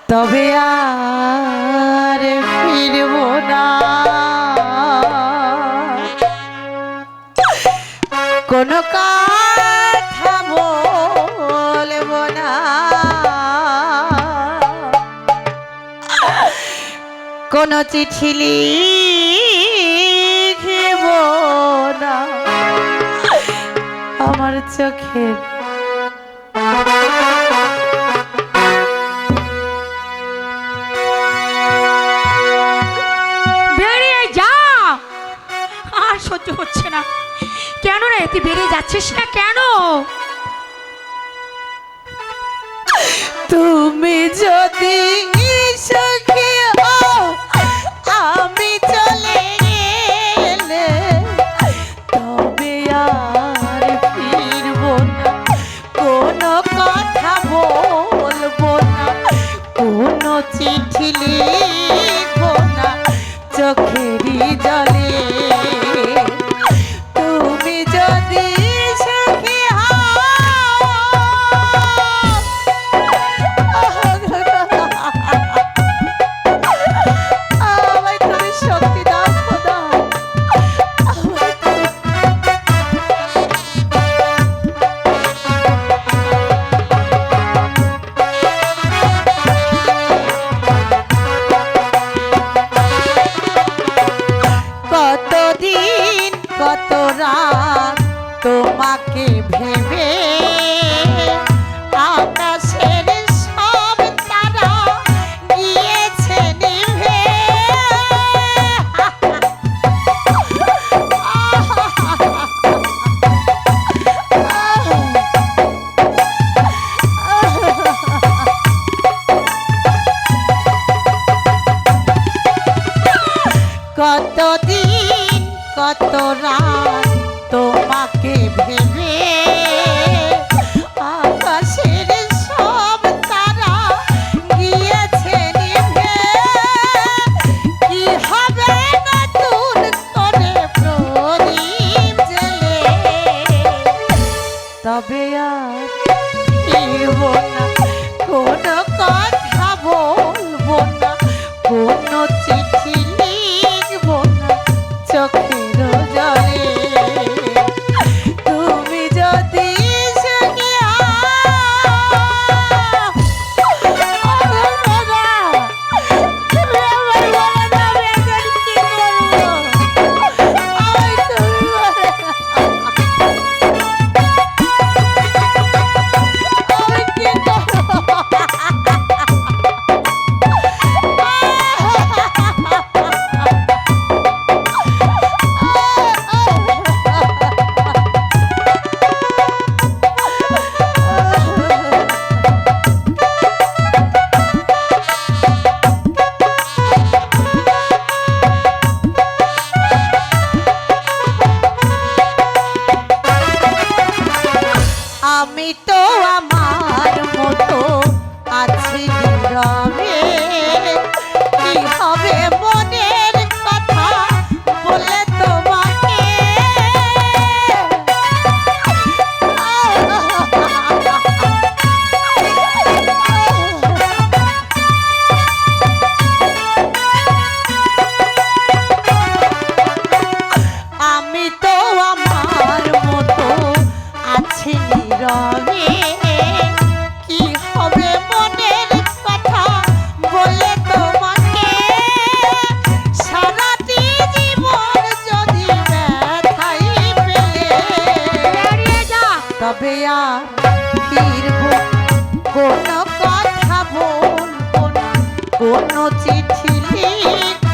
তবে আর ফিরব না কোনো কথা বলব না কোনো চিঠি লিখব না আমার চোখের সহ্য হচ্ছে না। কেন রে তুই বেরিয়ে যাচ্ছিস না কেন? তুমি যদি সুখী হও আমি চলে গেলে তবে আর ফিরব না কোনো কথা বলবো না কোনো চিঠি লিখব না চোখেরই জলে তুমি যদি সুখী আমায় তুমি শক্তি দাও খোদা কতদিন কত রাত তোমাকে ভেবে আকাশের সব তারা গিয়েছে নিভে কতদিন কত রাত তোমাকে ভেবে আকাশের সব তারা গিয়েছে নিভে কি হবে নতুন করে প্রদীপ জেলে তবে আর ফিরব না কোনো কথা বলবো না কোনো চিঠি লিখব না চোখের জলে তুমি যদি সুখী আমি তো আমার মতো আছি নীরবে কি হবে মনের কথা বলে তোমাকে আমি তো আমার মতো আছি নীরবে কি হবে মনের কথা বলে তোমাকে সারাটি জীবন যদি ব্যথাই পেলে তবে আর ফিরব কোনো কথা বলবো না কোনো চিঠি লিখব